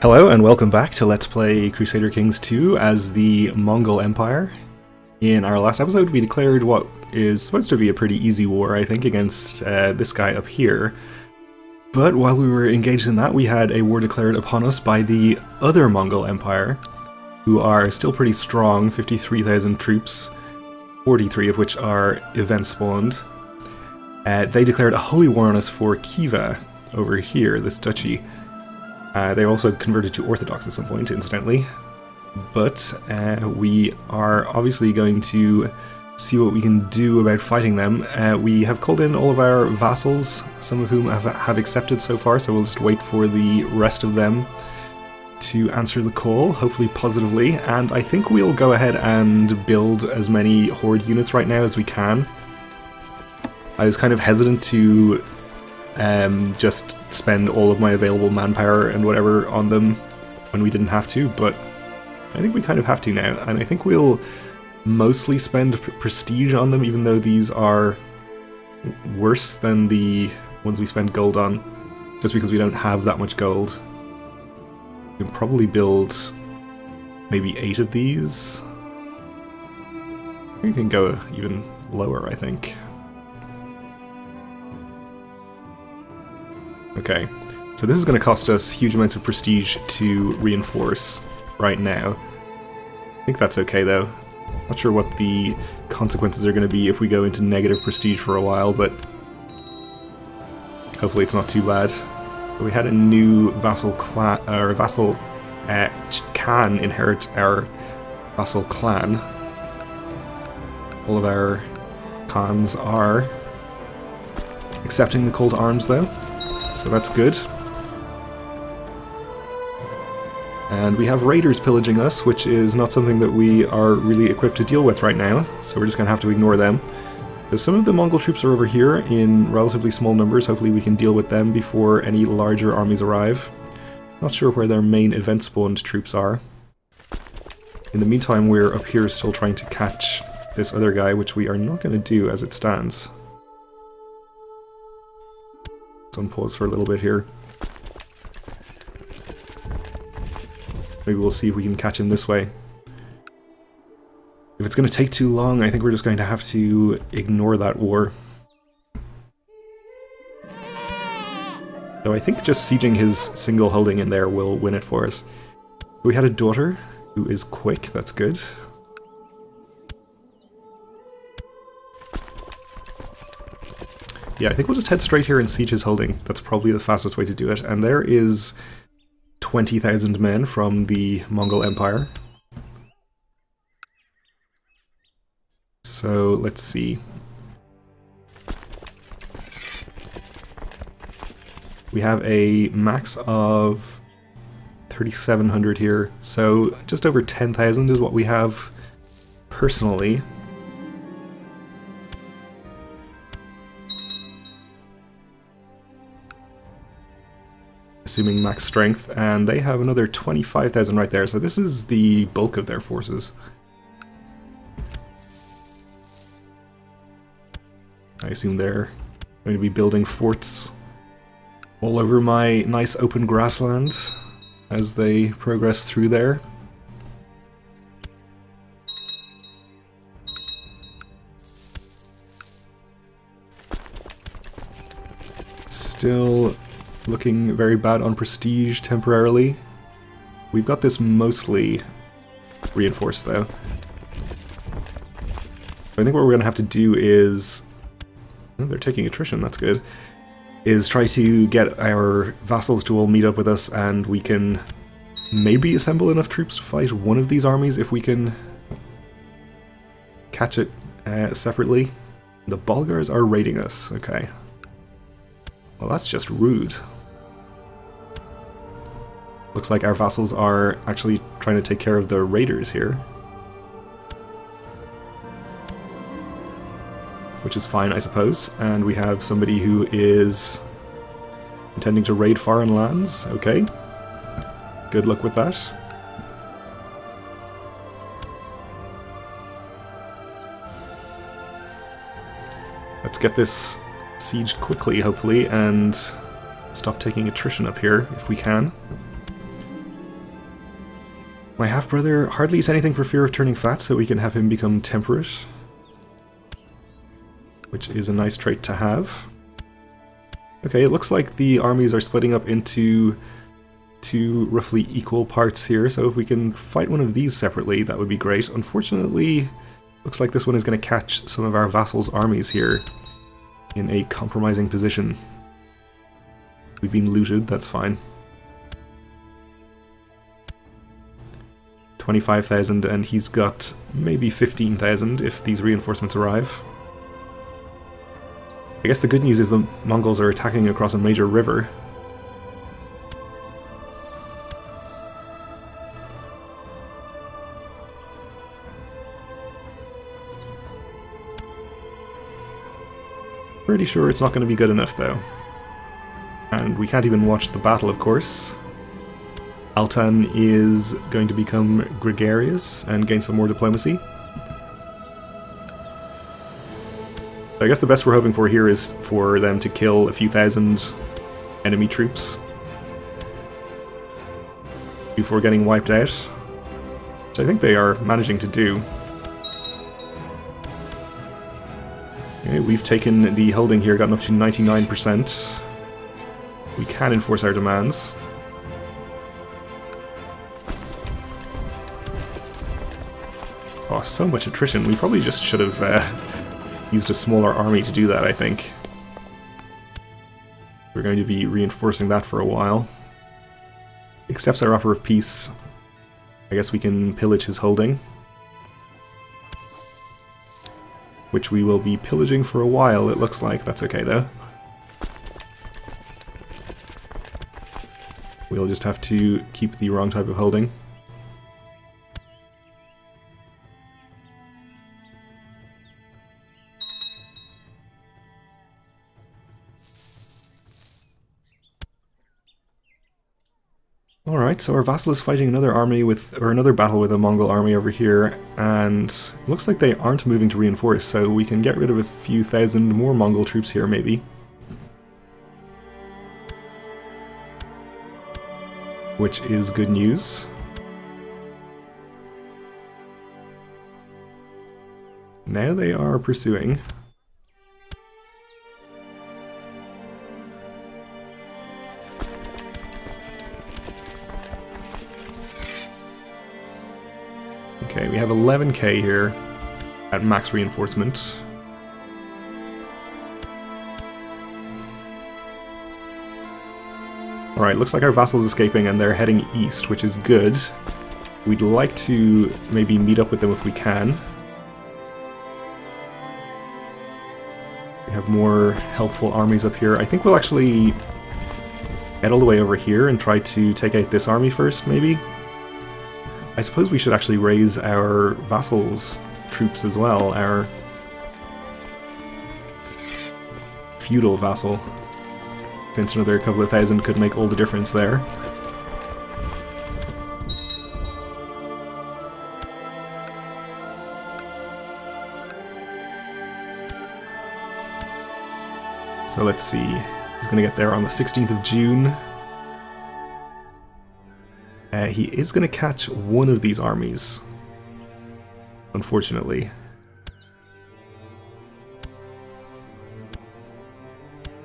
Hello and welcome back to Let's Play Crusader Kings 2 as the Mongol Empire. In our last episode we declared what is supposed to be a pretty easy war, I think, against this guy up here. But while we were engaged in that, we had a war declared upon us by the other Mongol Empire, who are still pretty strong, 53,000 troops, 43 of which are event spawned. They declared a holy war on us for Khiva over here, this duchy. They also converted to Orthodox at some point, incidentally. But we are obviously going to see what we can do about fighting them. We have called in all of our vassals, some of whom have accepted so far, so we'll just wait for the rest of them to answer the call, hopefully positively. And I think we'll go ahead and build as many horde units right now as we can. I was kind of hesitant to just spend all of my available manpower and whatever on them when we didn't have to, but I think we kind of have to now, and I think we'll mostly spend prestige on them, even though these are worse than the ones we spend gold on, just because we don't have that much gold. We can probably build maybe 8 of these. We can go even lower, I think. Okay, so this is going to cost us huge amounts of prestige to reinforce right now. I think that's okay though. Not sure what the consequences are going to be if we go into negative prestige for a while, but hopefully it's not too bad. But we had a new vassal clan, or vassal can inherit our vassal clan. All of our khans are accepting the call to arms though. So that's good. And we have raiders pillaging us, which is not something that we are really equipped to deal with right now, so we're just going to have to ignore them. So some of the Mongol troops are over here in relatively small numbers. Hopefully we can deal with them before any larger armies arrive. Not sure where their main event-spawned troops are. In the meantime, we're up here still trying to catch this other guy, which we are not going to do as it stands. On pause for a little bit here. Maybe we'll see if we can catch him this way. If it's going to take too long, I think we're just going to have to ignore that war. Though I think just sieging his single holding in there will win it for us. We had a daughter who is quick, that's good. Yeah, I think we'll just head straight here and siege his holding. That's probably the fastest way to do it. And there is 20,000 men from the Mongol Empire. So, let's see. We have a max of 3,700 here, so just over 10,000 is what we have personally. Assuming max strength, and they have another 25,000 right there, so this is the bulk of their forces. I assume they're going to be building forts all over my nice open grassland as they progress through there. Still looking very bad on prestige temporarily. We've got this mostly reinforced though. I think what we're going to have to do is... Oh, they're taking attrition, that's good. Is try to get our vassals to all meet up with us, and we can maybe assemble enough troops to fight one of these armies if we can catch it separately. The Bulgars are raiding us, okay. Well, that's just rude. Looks like our vassals are actually trying to take care of the raiders here. Which is fine, I suppose. And we have somebody who is intending to raid foreign lands. Okay. Good luck with that. Let's get this sieged quickly, hopefully, and stop taking attrition up here if we can. My half-brother hardly eats anything for fear of turning fat, so we can have him become temperate, which is a nice trait to have. Okay, it looks like the armies are splitting up into two roughly equal parts here, so if we can fight one of these separately, that would be great. Unfortunately, looks like this one is going to catch some of our vassals' armies here in a compromising position. We've been looted, that's fine. 25,000, and he's got maybe 15,000 if these reinforcements arrive. I guess the good news is the Mongols are attacking across a major river. Pretty sure it's not going to be good enough though. And we can't even watch the battle, of course. Altan is going to become gregarious and gain some more diplomacy. I guess the best we're hoping for here is for them to kill a few thousand enemy troops before getting wiped out, which I think they are managing to do. Okay, we've taken the holding here, gotten up to 99%. We can enforce our demands. Oh, so much attrition. We probably just should have used a smaller army to do that, I think. We're going to be reinforcing that for a while. Accepts our offer of peace. I guess we can pillage his holding. Which we will be pillaging for a while, it looks like. That's okay, though. We'll just have to keep the wrong type of holding. Alright, so our vassal is fighting another army with, or another battle with a Mongol army over here, and it looks like they aren't moving to reinforce, so we can get rid of a few thousand more Mongol troops here, maybe. Which is good news. Now they are pursuing. Okay, we have 11k here at max reinforcement. Alright, looks like our vassal's escaping and they're heading east, which is good. We'd like to maybe meet up with them if we can. We have more helpful armies up here. I think we'll actually head all the way over here and try to take out this army first, maybe? I suppose we should actually raise our vassals' troops as well, our feudal vassal, since another couple of thousand could make all the difference there. So let's see, he's going to get there on the 16th of June. He is going to catch one of these armies, unfortunately.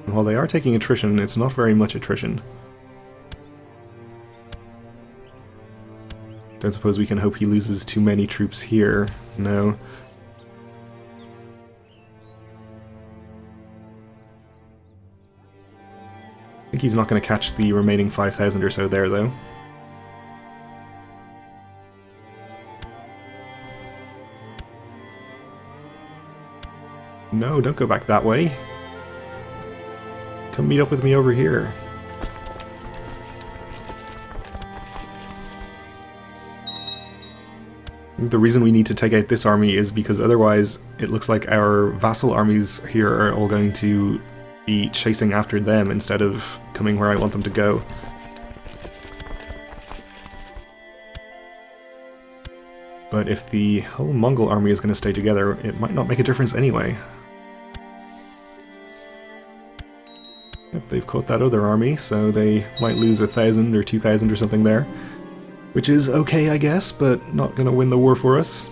And while they are taking attrition, it's not very much attrition. Don't suppose we can hope he loses too many troops here. No. I think he's not going to catch the remaining 5,000 or so there, though. No, don't go back that way. Come meet up with me over here. I think the reason we need to take out this army is because otherwise it looks like our vassal armies here are all going to be chasing after them instead of coming where I want them to go. But if the whole Mongol army is going to stay together, it might not make a difference anyway. Yep, they've caught that other army, so they might lose 1,000 or 2,000 or something there. which is okay, I guess, but not going to win the war for us.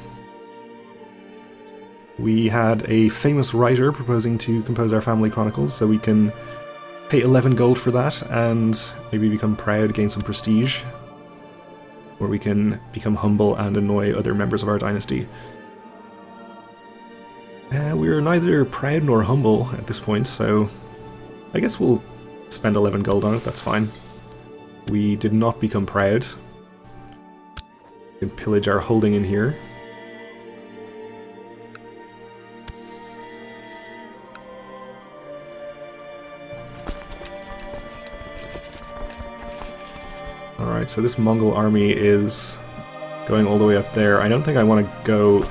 We had a famous writer proposing to compose our family chronicles, so we can pay 11 gold for that and maybe become proud, gain some prestige. Or we can become humble and annoy other members of our dynasty. We're neither proud nor humble at this point, so I guess we'll spend 11 gold on it, that's fine. We did not become proud. We can pillage our holding in here. Alright, so this Mongol army is going all the way up there. I don't think I want to go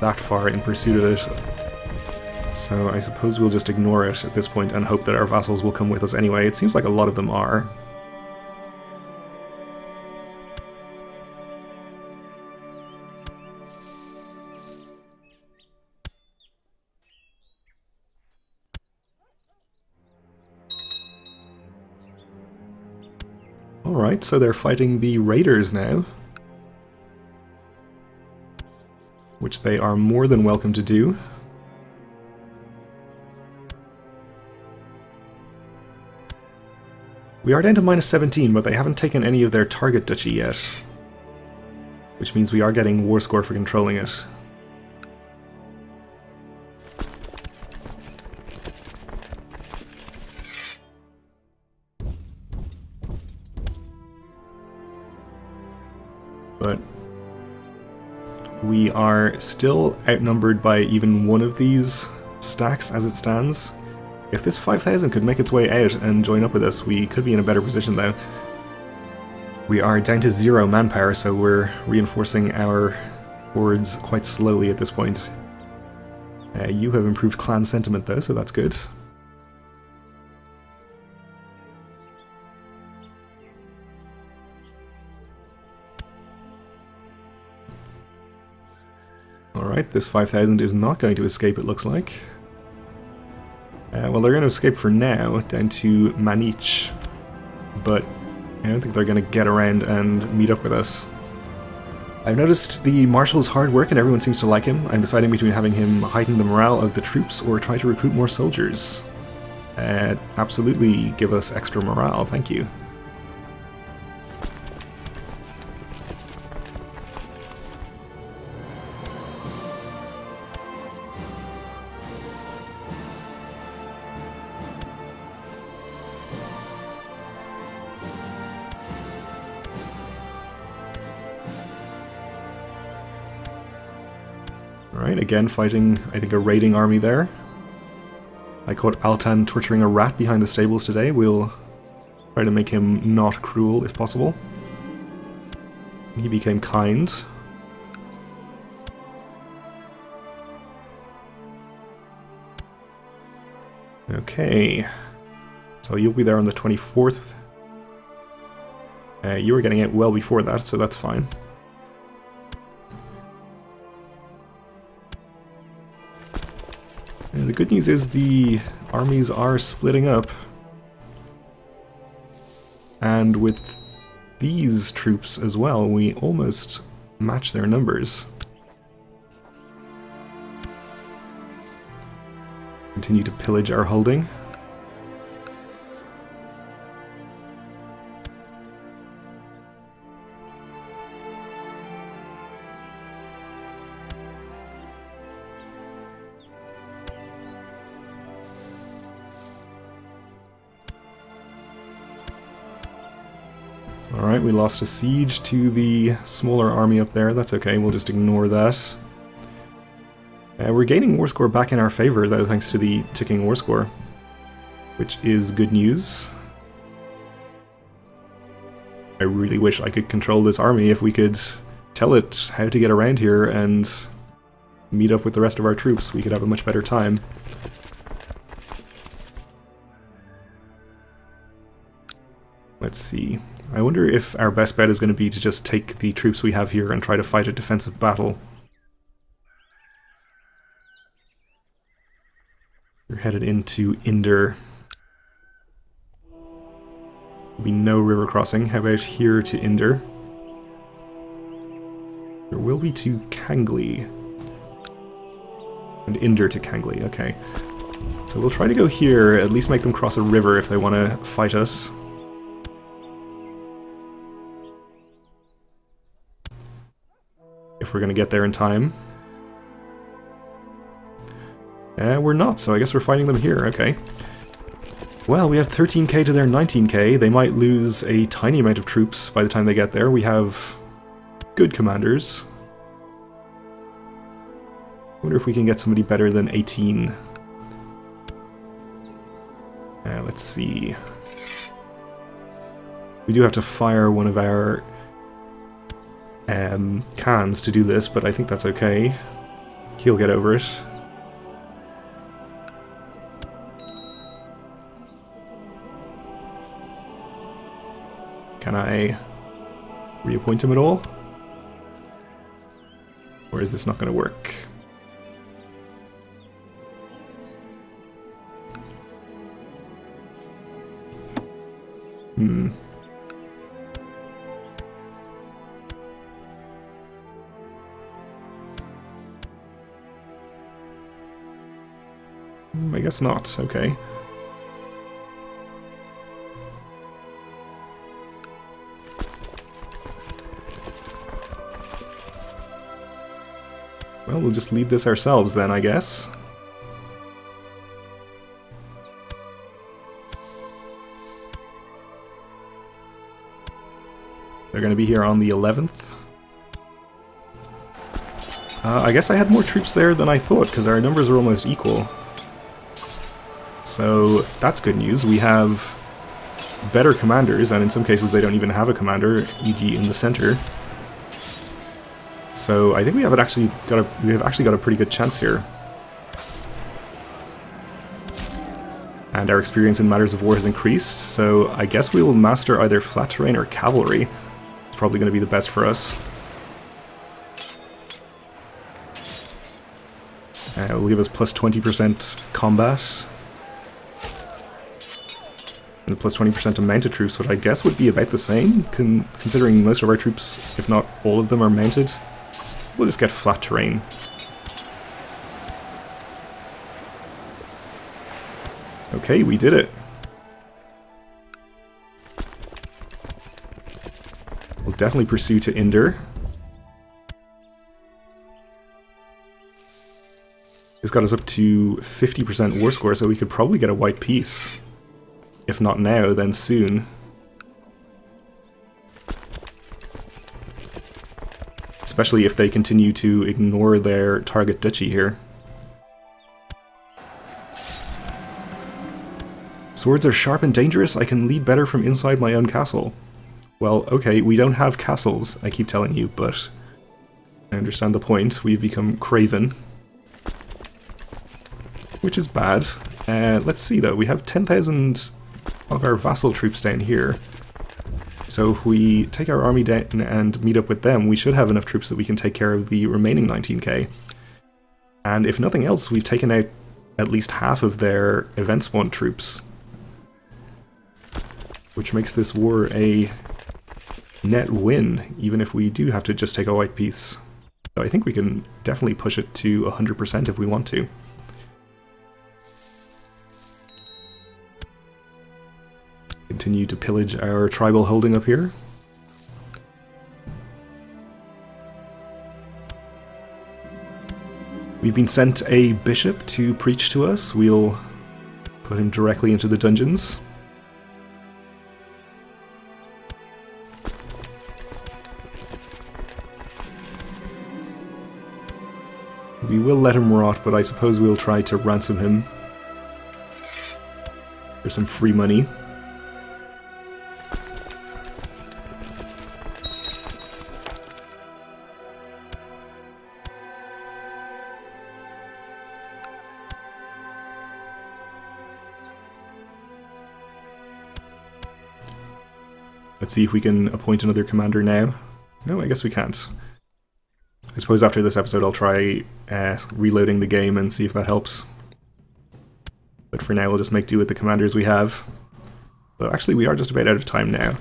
that far in pursuit of it. So I suppose we'll just ignore it at this point and hope that our vassals will come with us anyway. It seems like a lot of them are. Alright, so they're fighting the raiders now. Which they are more than welcome to do. We are down to minus 17, but they haven't taken any of their target duchy yet. Which means we are getting war score for controlling it. But we are still outnumbered by even one of these stacks as it stands. If this 5,000 could make its way out and join up with us, we could be in a better position though. We are down to 0 manpower, so we're reinforcing our hordes quite slowly at this point. You have improved clan sentiment though, so that's good. Alright, this 5,000 is not going to escape, it looks like. Well, they're going to escape for now, down to Manich. But I don't think they're going to get around and meet up with us. I've noticed the marshal's hard work and everyone seems to like him. I'm deciding between having him heighten the morale of the troops or try to recruit more soldiers. Absolutely give us extra morale, thank you. Alright, again fighting, I think, a raiding army there. I caught Altan torturing a rat behind the stables today. We'll try to make him not cruel if possible. He became kind. Okay. So you'll be there on the 24th. You were getting it well before that, so that's fine. And the good news is the armies are splitting up. And with these troops as well, we almost match their numbers. Continue to pillage our holding. Alright, we lost a siege to the smaller army up there. That's okay, we'll just ignore that. We're gaining war score back in our favor, though, thanks to the ticking war score, which is good news. I really wish I could control this army if we could tell it how to get around here and meet up with the rest of our troops. We could have a much better time. Let's see. I wonder if our best bet is going to be to just take the troops we have here and try to fight a defensive battle. We're headed into Inder. There'll be no river crossing. How about here to Inder? There will be to Kangley. And Inder to Kangley, okay. So we'll try to go here, at least make them cross a river if they want to fight us. If we're going to get there in time. We're not, so I guess we're fighting them here, okay. Well, we have 13k to their 19k. They might lose a tiny amount of troops by the time they get there. We have good commanders. I wonder if we can get somebody better than 18. Let's see. We do have to fire one of our cans to do this, but I think that's okay. He'll get over it. Can I reappoint him at all? Or is this not going to work? I guess not, okay. Well, we'll just lead this ourselves then, I guess. They're going to be here on the 11th. I guess I had more troops there than I thought, because our numbers are almost equal. So that's good news. We have better commanders, and in some cases they don't even have a commander, e.g. in the center. So I think we have actually got a pretty good chance here. And our experience in matters of war has increased, so I guess we'll master either flat terrain or cavalry. It's probably going to be the best for us. It will give us plus 20% combat. And plus 20% to mounted troops, which I guess would be about the same, considering most of our troops, if not all of them, are mounted. We'll just get flat terrain. Okay, we did it. We'll definitely pursue to Inder. This got us up to 50% war score, so we could probably get a white peace. If not now, then soon. Especially if they continue to ignore their target duchy here. Swords are sharp and dangerous. I can lead better from inside my own castle. Well, okay, we don't have castles, I keep telling you, but I understand the point. We've become craven. Which is bad. Let's see though, we have 10,000 of our vassal troops down here. So if we take our army down and meet up with them, we should have enough troops that we can take care of the remaining 19k. And if nothing else, we've taken out at least half of their event spawn troops. Which makes this war a net win, even if we do have to just take a white piece. So I think we can definitely push it to 100% if we want to. Continue to pillage our tribal holding up here. We've been sent a bishop to preach to us. We'll put him directly into the dungeons. We will let him rot, but I suppose we'll try to ransom him for some free money. Let's see if we can appoint another commander now. No, I guess we can't. I suppose after this episode I'll try reloading the game and see if that helps. But for now we'll just make do with the commanders we have. Though actually we are just about out of time now.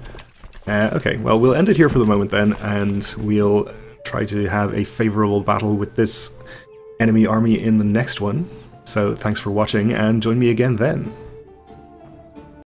Okay, well we'll end it here for the moment then, and we'll try to have a favorable battle with this enemy army in the next one. So thanks for watching, and join me again then.